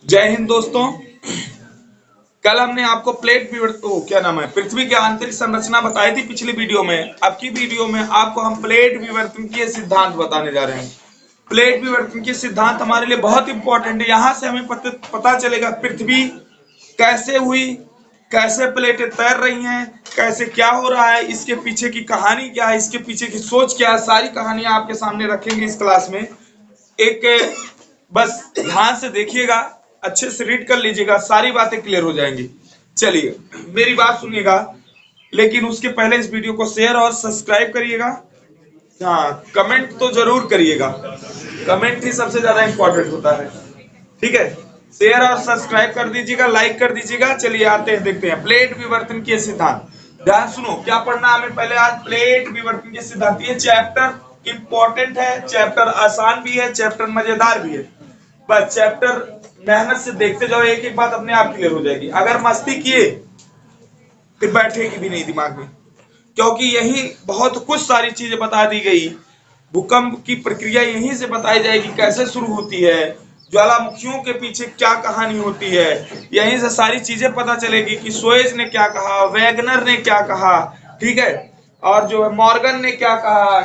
जय हिंद दोस्तों। कल हमने आपको क्या नाम है, पृथ्वी की आंतरिक संरचना बताई थी पिछली वीडियो में। अब की वीडियो में आपको हम प्लेट विवर्तन के सिद्धांत बताने जा रहे हैं। प्लेट विवर्तन के सिद्धांत हमारे लिए बहुत इंपॉर्टेंट है। यहाँ से हमें पता चलेगा पृथ्वी कैसे हुई, कैसे प्लेटें तैर रही हैं, कैसे क्या हो रहा है, इसके पीछे की कहानी क्या है, इसके पीछे की सोच क्या है। सारी कहानियां आपके सामने रखेंगे इस क्लास में। एक बस ध्यान से देखिएगा, अच्छे से रीड कर लीजिएगा, सारी बातें क्लियर हो जाएंगी। चलिए मेरी बात सुनिएगा, लेकिन उसके पहले इस वीडियो को शेयर और सब्सक्राइब करिएगा। हाँ, कमेंट तो जरूर करिएगा, कमेंट ही सबसे ज्यादा इंपॉर्टेंट होता है। ठीक है, शेयर और सब्सक्राइब कर दीजिएगा, लाइक कर दीजिएगा। चलिए आते हैं, देखते हैं प्लेट विवर्तन के सिद्धांत। ध्यान सुनो, क्या पढ़ना हमें पहले आज? प्लेट विवर्तन के सिद्धांत। ये चैप्टर इंपॉर्टेंट है, चैप्टर आसान भी है, चैप्टर मजेदार भी है। बस चैप्टर मेहनत से देखते जाओ, एक एक बात अपने आप क्लियर हो जाएगी। अगर मस्ती किए फिर बैठेगी भी नहीं दिमाग में, क्योंकि यही बहुत कुछ सारी चीजें बता दी गई। भूकंप की प्रक्रिया यहीं से बताई जाएगी, कैसे शुरू होती है, ज्वालामुखियों के पीछे क्या कहानी होती है। यहीं से सारी चीजें पता चलेगी कि सुएज ने क्या कहा, वैगनर ने क्या कहा, ठीक है, और जो है मॉर्गन ने क्या कहा,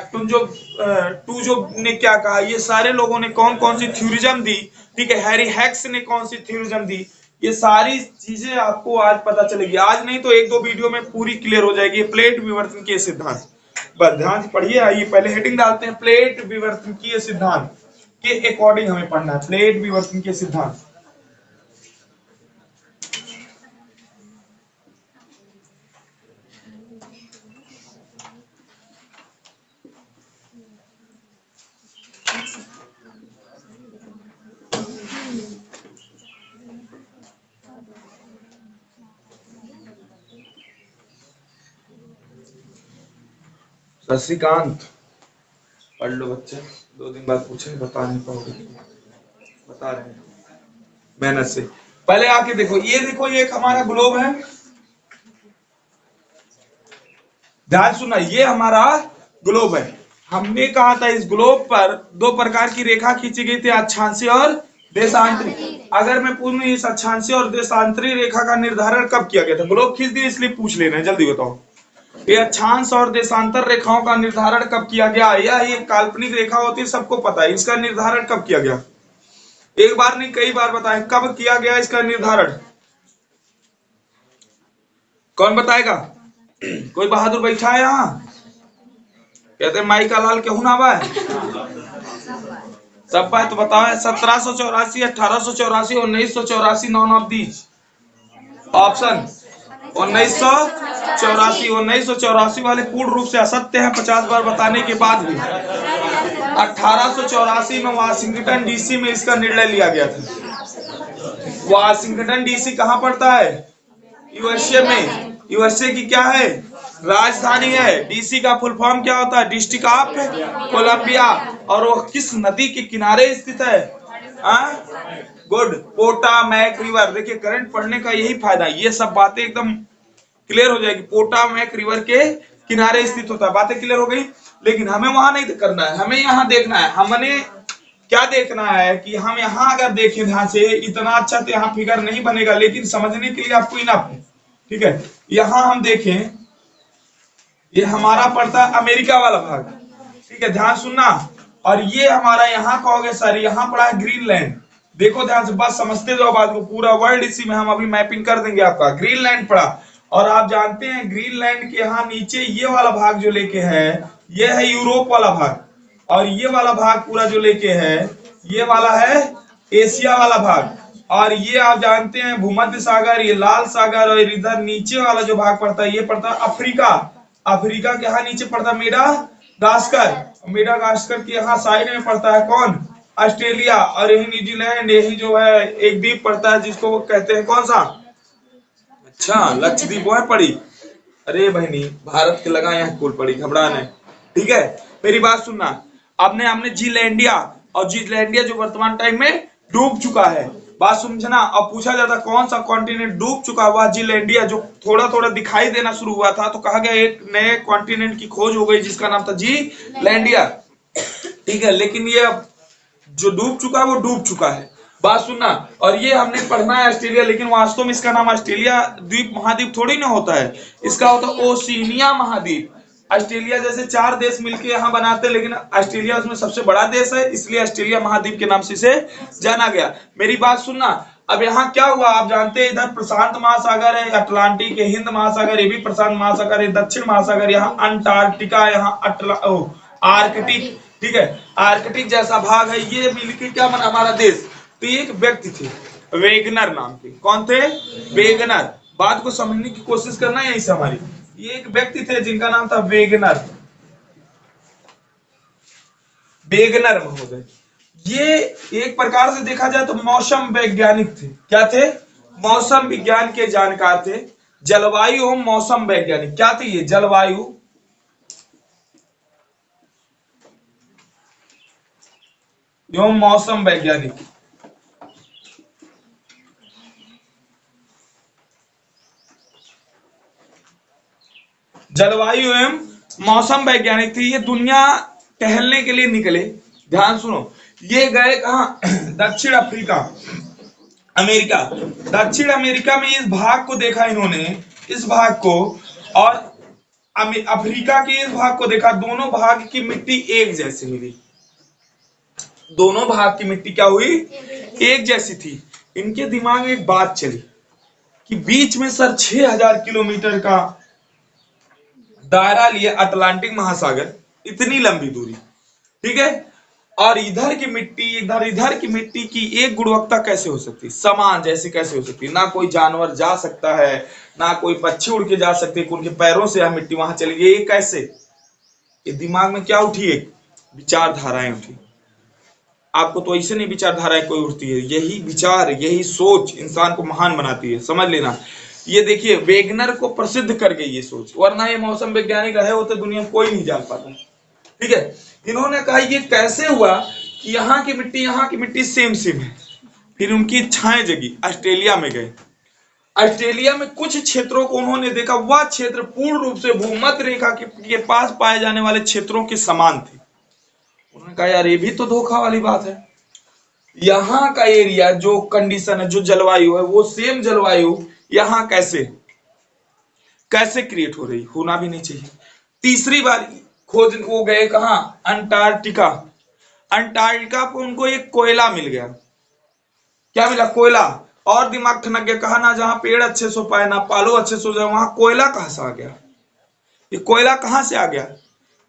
टूजो ने क्या कहा, ये सारे लोगों ने कौन कौन सी थ्योरिज्म दी। ठीक है, हैरी हैक्स ने कौन सी थ्योरिज्म दी। ये सारी चीजें आपको आज पता चलेगी, आज नहीं तो एक दो वीडियो में पूरी क्लियर हो जाएगी। प्लेट विवर्तन के सिद्धांत बस ध्यान से पढ़िए। आइए पहले हेडिंग डालते हैं, प्लेट विवर्तन के सिद्धांत के अकॉर्डिंग हमें पढ़ना है प्लेट विवर्तन के सिद्धांत। शशिकांत पढ़ लो बच्चे, 2 दिन बाद पूछे बता नहीं पाओगे, बता रहे हैं मेहनत से। पहले आके देखो, ये देखो, ये एक हमारा ग्लोब है। ध्यान सुनना, ये हमारा ग्लोब है। हमने कहा था इस ग्लोब पर 2 प्रकार की रेखा खींची गई थी, अक्षांशीय और देशांतरी। अगर मैं पूछ इस अक्षांशीय और देशांतरी रेखा का निर्धारण कब किया गया था? ग्लोब खींच दिया इसलिए पूछ लेना है, जल्दी बताओ। ये अक्षांश और देशांतर रेखाओं का निर्धारण कब किया गया? यह एक काल्पनिक रेखा होती है, सबको पता है। इसका निर्धारण कब किया गया? एक बार नहीं कई बार बताएं, कब किया गया इसका निर्धारण? कौन बताएगा? कोई बहादुर बैठा है यहाँ? कहते माई का लाल केहू ना बा सब बात तो बताओ। 1784, 1884, 1984, नॉन ऑफ दीज ऑप्शन। 1984 वाले पूर्ण रूप से असत्य है 50 बार बताने के बाद भी। 1884 में वाशिंगटन डीसी में इसका निर्णय लिया गया था। वाशिंगटन डीसी कहाँ पड़ता है? यूएसए में। यूएसए की क्या है? राजधानी है। डीसी का फुल फॉर्म क्या होता है? District of Columbia. और वो किस नदी के किनारे स्थित है? Good, Potomac river. देखिए करंट पढ़ने का यही फायदा, ये सब बातें एकदम क्लियर हो जाएगी। पोटामैक रिवर के किनारे स्थित होता है, बातें क्लियर हो गई। लेकिन हमें वहां नहीं करना है, हमें यहाँ देखना है। हमने क्या देखना है कि हम यहाँ अगर देखें ध्यान से, इतना अच्छा तो यहाँ फिगर नहीं बनेगा, लेकिन समझने के लिए आपको इनफ है। ठीक है, यहाँ हम देखें, ये हमारा पड़ता है अमेरिका वाला भाग। ठीक है, ध्यान सुनना। और ये हमारा यहाँ कहोगे सर, यहाँ पड़ा है ग्रीनलैंड। देखो ध्यान से, बस समझते जाओ बात को, पूरा वर्ल्ड इसी में हम अभी मैपिंग कर देंगे आपका। ग्रीनलैंड पड़ा, और आप जानते हैं ग्रीनलैंड के यहाँ नीचे ये वाला भाग जो लेके है, ये है यूरोप वाला भाग। और ये वाला भाग पूरा जो लेके है, ये वाला है एशिया वाला भाग। और ये आप जानते हैं भूमध्य सागर, ये लाल सागर, और इधर नीचे वाला जो भाग पड़ता है, ये पड़ता है अफ्रीका। अफ्रीका के यहाँ नीचे पड़ता है मेडागास्कर। मेडागास्कर के यहाँ साइड में पड़ता है कौन? ऑस्ट्रेलिया। और यही न्यूजीलैंड, यही जो है एक द्वीप पड़ता है जिसको वो कहते हैं कौन सा? अच्छा, लक्षद्वीप वो है पड़ी। अरे बहनी, भारत के लगा यहाँ कुल पड़ी, घबरा नहीं। ठीक है, मेरी बात सुनना। आपने हमने जीलैंडिया, और जीलैंडिया जो वर्तमान टाइम में डूब चुका है, बात समझना। अब पूछा जाता कौन सा कॉन्टिनेंट डूब चुका हुआ? जीलैंडिया, जो थोड़ा थोड़ा दिखाई देना शुरू हुआ था, तो कहा गया एक नए कॉन्टिनेंट की खोज हो गई जिसका नाम था जीलैंडिया। ठीक है, लेकिन ये अब जो डूब चुका है वो डूब चुका है। बात सुनना। और ये हमने पढ़ना है ऑस्ट्रेलिया, लेकिन वास्तव में इसका नाम ऑस्ट्रेलिया द्वीप महाद्वीप थोड़ी ना होता है, इसका होता है ओशिनिया महाद्वीप। ऑस्ट्रेलिया जैसे 4 देश मिलके यहाँ बनाते हैं, लेकिन ऑस्ट्रेलिया उसमें सबसे बड़ा देश है, इसलिए ऑस्ट्रेलिया महाद्वीप के नाम से इसे जाना गया। मेरी बात सुनना। अब यहाँ क्या हुआ आप जानते हैं, इधर प्रशांत महासागर है, अटलांटिक है, हिंद महासागर, ये भी प्रशांत महासागर है, दक्षिण महासागर, यहाँ अंटार्कटिका, यहाँ आर्कटिक, ठीक है, आर्कटिक जैसा भाग है, ये मिलके क्या बना हमारा देश। तो एक व्यक्ति थे वेगनर नाम के, कौन थे, वेगनर। बात को समझने की कोशिश करना है यही से हमारी। ये एक व्यक्ति थे जिनका नाम था वेगनर, वेगनर महोदय। ये एक प्रकार से देखा जाए तो मौसम वैज्ञानिक थे। क्या थे, मौसम विज्ञान के जानकार थे, जलवायु एवं मौसम वैज्ञानिक। क्या थे ये, जलवायु एवं मौसम वैज्ञानिक। जलवायु एवं मौसम वैज्ञानिक थे। ये दुनिया टहलने के लिए निकले, ध्यान सुनो। ये गए कहा, दक्षिण अफ्रीका, अमेरिका। दक्षिण अमेरिका में इस भाग को देखा इन्होंने, इस भाग को, और अफ्रीका के इस भाग को देखा। दोनों भाग की मिट्टी एक जैसी मिली, दोनों भाग की मिट्टी क्या हुई, एक जैसी थी। इनके दिमाग में एक बात चली कि बीच में सर 6000 किलोमीटर का दायरा लिए अटलांटिक महासागर, इतनी लंबी दूरी, ठीक है, और इधर की मिट्टी इधर की मिट्टी की एक गुणवत्ता कैसे हो सकती, समान जैसी कैसे हो सकती। ना कोई जानवर जा सकता है, ना कोई पक्षी उड़ के जा सकते, उनके पैरों से यह मिट्टी वहां चली गई, ये कैसे। ये दिमाग में क्या उठी, एक विचारधाराएं उठी। आपको तो ऐसे नहीं विचारधाराएं कोई उठती है, यही विचार, यही सोच इंसान को महान बनाती है, समझ लेना। ये देखिए वेगनर को प्रसिद्ध कर गई ये सोच, वरना ये मौसम वैज्ञानिक रहे होते दुनिया में कोई नहीं जान पाता, ठीक है। इन्होंने कहा ये कैसे हुआ कि यहाँ की मिट्टी सेम सेम है। फिर उनकी इच्छाएं जगी, ऑस्ट्रेलिया में गए। ऑस्ट्रेलिया में कुछ क्षेत्रों को उन्होंने देखा, वह क्षेत्र पूर्ण रूप से भूमध्य रेखा के पास पाए जाने वाले क्षेत्रों के समान थे। उन्होंने कहा यार ये भी तो धोखा वाली बात है, यहाँ का एरिया जो कंडीशन है, जो जलवायु है, वो सेम जलवायु यहाँ कैसे क्रिएट हो रही, होना भी नहीं चाहिए। तीसरी बार खोज वो गए कहा, अंटार्कटिका। अंटार्कटिका पर उनको एक कोयला मिल गया। क्या मिला, कोयला। और दिमाग ठनक गया, कहा ना जहां पेड़ अच्छे से पाए, ना पालो अच्छे से जाए, वहां कोयला कहां से आ गया, ये कोयला कहां से आ गया।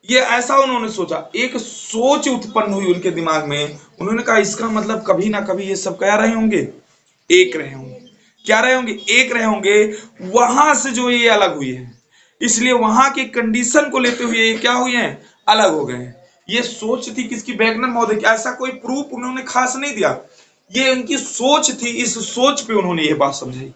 ये ऐसा उन्होंने सोचा, एक सोच उत्पन्न हुई उनके दिमाग में। उन्होंने कहा इसका मतलब कभी ना कभी ये सब क्या रहे होंगे, एक रहे होंगे। क्या रहे होंगे, एक रहे होंगे। वहां से जो ये अलग हुई है, इसलिए वहां के कंडीशन को लेते हुए ये क्या हुए हैं, अलग हो गए हैं। ये सोच थी किसकी, वेगनर महोदय की। ऐसा कोई प्रूफ उन्होंने खास नहीं दिया, ये उनकी सोच थी। इस सोच पे उन्होंने ये बात समझाई।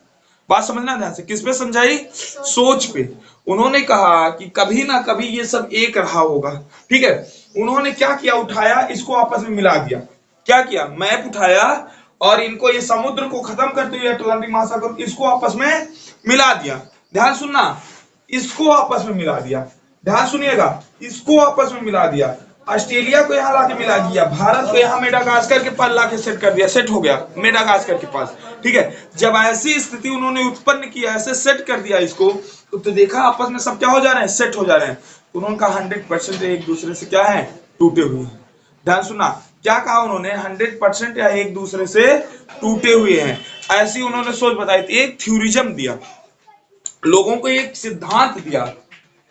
बात समझना ध्यान से, किस पे समझाई, सोच पे। उन्होंने कहा कि कभी ना कभी ये सब एक रहा होगा, ठीक है। उन्होंने क्या किया, उठाया इसको आपस में मिला दिया। क्या किया, मैप उठाया और इनको ये समुद्र को खत्म करते हुए अटलांटिक महासागर, इसको आपस में मिला दिया। ध्यान सुनना, इसको आपस में मिला दिया, ध्यान सुनिएगा, इसको आपस में मिला दिया। ऑस्ट्रेलिया को यहाँ लाके मिला दिया, भारत को यहाँ मेडागास्कर के पास लाके सेट कर दिया, सेट हो गया मेडागास्कर के पास, ठीक है। जब ऐसी स्थिति उन्होंने उत्पन्न किया, ऐसे सेट कर दिया इसको, तो देखा आपस में सब क्या हो जा रहे हैं, सेट हो जा रहे हैं। उन्होंने कहा 100% एक दूसरे से क्या है, टूटे हुए हैं। ध्यान सुना, क्या कहा उन्होंने, 100% या एक दूसरे से टूटे हुए हैं, ऐसी उन्होंने सोच बताई थी। एक थ्योरिज्म दिया लोगों को, एक सिद्धांत दिया,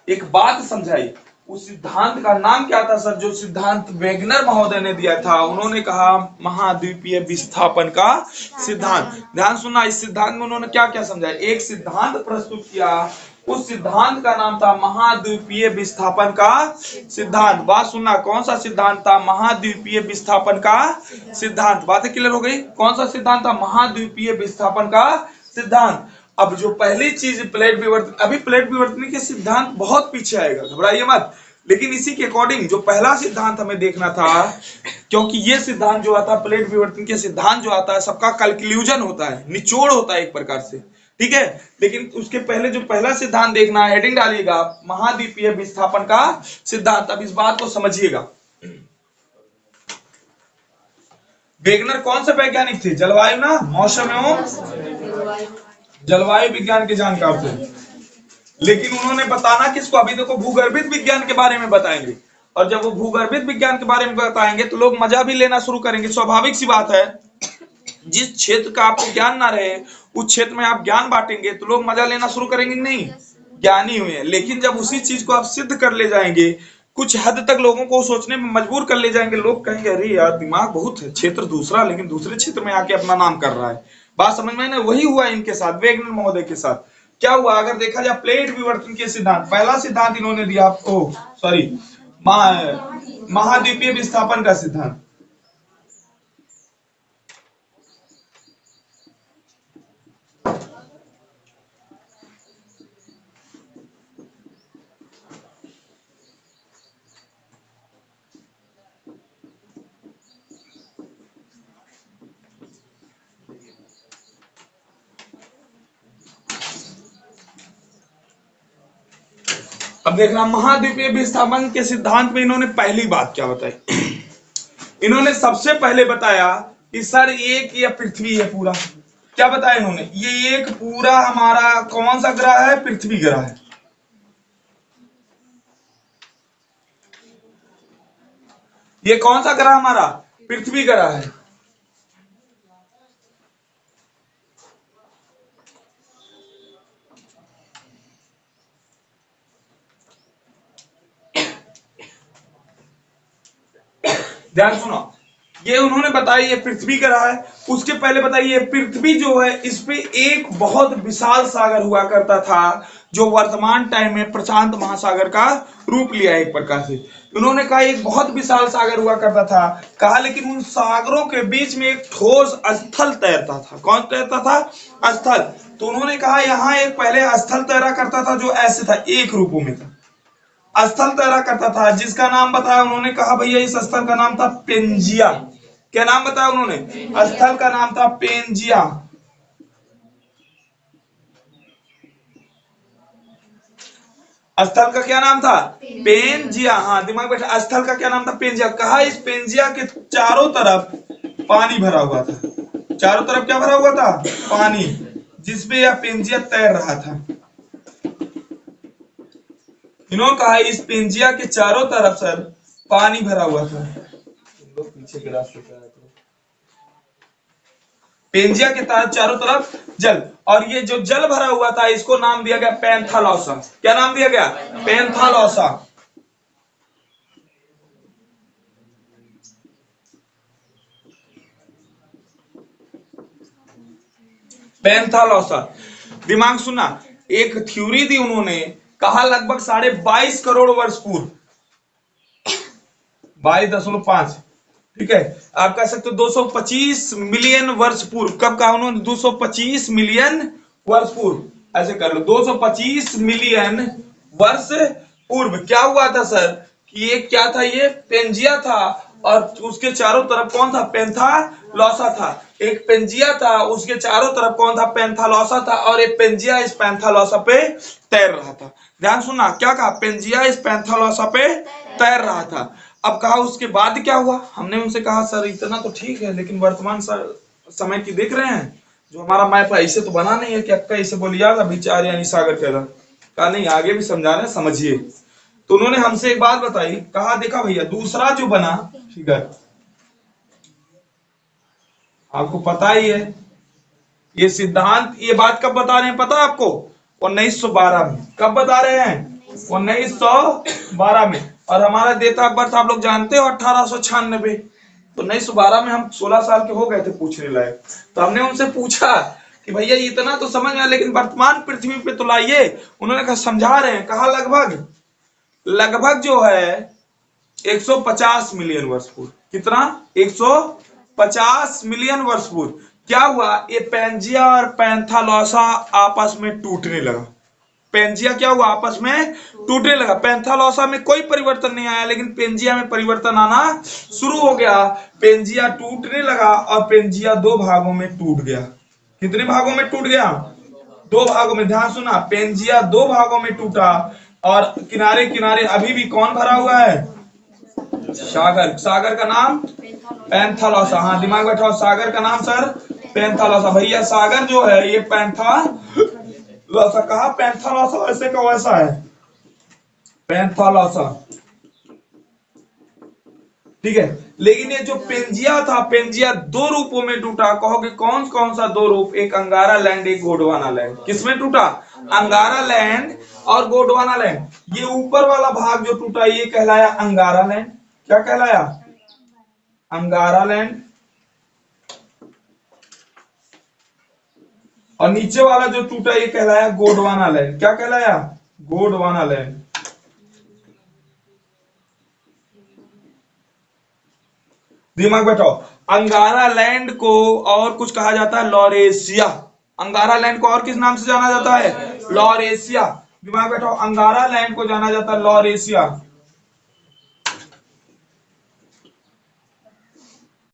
एक बात समझाई। उस सिद्धांत का नाम क्या था सर, जो सिद्धांत वेगनर महोदय ने दिया था, उन्होंने कहा महाद्वीपीय विस्थापन का सिद्धांत। ध्यान सुनना, इस सिद्धांत में उन्होंने क्या क्या समझाया, एक सिद्धांत प्रस्तुत किया, उस सिद्धांत का नाम था महाद्वीपीय विस्थापन का सिद्धांत। बात सुनना, कौन सा सिद्धांत था, महाद्वीपीय विस्थापन का सिद्धांत। बातें क्लियर हो गई, कौन सा सिद्धांत था, महाद्वीपीय विस्थापन का सिद्धांत। अब जो पहली चीज प्लेट विवर्तन, अभी प्लेट विवर्तन के सिद्धांत बहुत पीछे आएगा, घबराइए मत, लेकिन इसी के अकॉर्डिंग जो पहला सिद्धांत हमें देखना था, क्योंकि ये सिद्धांत जो आता है, प्लेट विवर्तन के सिद्धांत जो आता है, सबका कंक्लूजन होता है, निचोड़ होता है एक प्रकार से, ठीक है। लेकिन उसके पहले जो पहला सिद्धांत देखना है, हेडिंग डालिएगा महाद्वीपीय विस्थापन का सिद्धांत। अब इस बात को समझिएगा, वेगनर कौन से वैज्ञानिक थे? जलवायु ना, मौसम एवं जलवायु विज्ञान के जानकार थे। लेकिन उन्होंने बताना किसको? अभी देखो भूगर्भित विज्ञान के बारे में बताएंगे, और जब वो भूगर्भित विज्ञान के बारे में बताएंगे तो लोग मजा भी लेना शुरू करेंगे। स्वाभाविक सी बात है, जिस क्षेत्र का आपको ज्ञान ना रहे उस क्षेत्र में आप ज्ञान बांटेंगे तो लोग मजा लेना शुरू करेंगे। नहीं, ज्ञानी हुए। लेकिन जब उसी चीज को आप सिद्ध कर ले जाएंगे, कुछ हद तक लोगों को सोचने में मजबूर कर ले जाएंगे, लोग कहेंगे अरे यार दिमाग बहुत है, क्षेत्र दूसरा लेकिन दूसरे क्षेत्र में आके अपना नाम कर रहा है। बात समझ में ना? वही हुआ इनके साथ, वेगनर महोदय के साथ। क्या हुआ? अगर देखा जाए प्लेट विवर्तन के सिद्धांत, पहला सिद्धांत इन्होंने दिया आपको, सॉरी, महाद्वीपीय विस्थापन का सिद्धांत। अब देखना, महाद्वीपीय विस्थापन के सिद्धांत में इन्होंने पहली बात क्या बताई? इन्होंने सबसे पहले बताया कि सर एक ये पृथ्वी है पूरा। क्या बताया इन्होंने? ये एक पूरा हमारा कौन सा ग्रह है? पृथ्वी ग्रह है। ये कौन सा ग्रह हमारा? पृथ्वी ग्रह है। ध्यान सुनो, ये उन्होंने बताया ये पृथ्वी ग्रह है। उसके पहले बताइए पृथ्वी जो है इस पे एक बहुत विशाल सागर हुआ करता था, जो वर्तमान टाइम में प्रशांत महासागर का रूप लिया एक प्रकार से। उन्होंने कहा एक बहुत विशाल सागर हुआ करता था, कहा लेकिन उन सागरों के बीच में एक ठोस स्थल तैरता था। कौन तैरता था? स्थल। तो उन्होंने कहा यहाँ एक पहले स्थल तैरा करता था जो ऐसे था, एक रूपों में था, स्थल तैरा करता था, जिसका नाम बताया उन्होंने। कहा भैया इस स्थल का नाम था पेंजिया। क्या नाम बताया उन्होंने? स्थल का नाम था पेंजिया। स्थल का क्या नाम था? पेंजिया। हाँ, दिमाग बैठा। स्थल का क्या नाम था? पेंजिया। कहा इस पेंजिया के चारों तरफ पानी भरा हुआ था। चारों तरफ क्या भरा हुआ था? पानी, जिसमें यह पेंजिया तैर रहा था। इन्होंने कहा इस पेंजिया के चारों तरफ सर पानी भरा हुआ था। पीछे के रास्ते पे आए थे। पेंजिया के चारों तरफ जल, और ये जो जल भरा हुआ था इसको नाम दिया गया पैंथालौसा। क्या नाम दिया गया? पैंथालौसा। पैंथालौसा। दिमाग सुना, एक थ्योरी दी उन्होंने, कहा लगभग 22.5 करोड़ वर्ष पूर्व, 22.5, ठीक है, आप कह सकते हो 225 मिलियन वर्ष पूर्व। कब कहा उन्होंने? 225 मिलियन वर्ष पूर्व। ऐसे कर लो, 225 मिलियन वर्ष पूर्व क्या हुआ था सर? कि ये क्या था? ये पेंजिया था, और उसके चारों तरफ कौन था? पैंथालौसा था। एक पेंजिया था, उसके चारों तरफ कौन था? पैंथालौसा था, और एक पेंजिया इस पैंथालौसा पे तैर रहा था। ध्यान सुनना, क्या कहा? पेंजिया इस पैंथालौसा पे तैर रहा था। अब कहा उसके बाद क्या हुआ? हमने उनसे कहा सर इतना तो ठीक है, लेकिन वर्तमान समय की देख रहे हैं, जो हमारा मैप है इसे तो बना नहीं है कि अक्का इसे बोलिएगा विचार यानी सागर कहना। कहा नहीं, आगे भी समझा रहे, समझिए। तो उन्होंने हमसे एक बात बताई, कहा देखा भैया दूसरा जो बना फिगर, आपको पता ही है ये सिद्धांत, ये बात कब बता रहे हैं पता है आपको? 1912 में। कब बता रहे हैं? 1912 में। और हमारा डेट ऑफ बर्थ आप लोग जानते हो 1896। तो 1912 में हम 16 साल के हो गए थे पूछने लायक। तो हमने उनसे पूछा कि भैया इतना तो समझ में, लेकिन वर्तमान पृथ्वी पे तो लाइए। उन्होंने कहा समझा रहे हैं। कहा लगभग जो है 150 मिलियन वर्ष पूर्व। कितना? 150 मिलियन वर्ष पूर्व। क्या हुआ? ये पेंजिया और पैंथालौसा आपस में टूटने लगा। पेंजिया क्या हुआ? आपस में टूटने लगा। पैंथालौसा में कोई परिवर्तन नहीं आया, लेकिन पेंजिया में परिवर्तन आना शुरू हो गया। पेंजिया टूटने लगा और पेंजिया दो भागों में टूट गया। कितने भागों में टूट गया? दो भागों में। ध्यान सुना, पेंजिया दो भागों में टूटा, और किनारे किनारे अभी भी कौन भरा हुआ है? सागर। सागर का नाम पैंथालॉसा। हाँ दिमाग बैठाओ, सागर का नाम सर पैंथालॉसा। भैया सागर जो है ये पैंथालॉसा, कहा पैंथालॉसा वैसे का वैसा है, पैंथालॉसा, ठीक है। लेकिन ये जो पेंजिया था, पेंजिया दो रूपों में टूटा, कहोगे कौन कौन सा दो रूप, एक अंगारा लैंड एक गोंडवाना लैंड। किसमें टूटा? अंगारा लैंड और गोंडवाना लैंड। ये ऊपर वाला भाग जो टूटा ये कहलाया अंगारा लैंड। क्या कहलाया? अंगारा लैंड। और नीचे वाला जो टूटा ये कहलाया गोंडवाना लैंड। क्या कहलाया? गोंडवाना लैंड। दिमाग बैठाओ, अंगारा लैंड को और कुछ कहा जाता है, लॉरेशिया। अंगारा लैंड को और किस नाम से जाना जाता है? लॉरेशिया। दिमाग बैठाओ, अंगारा लैंड को जाना जाता है लॉरेशिया।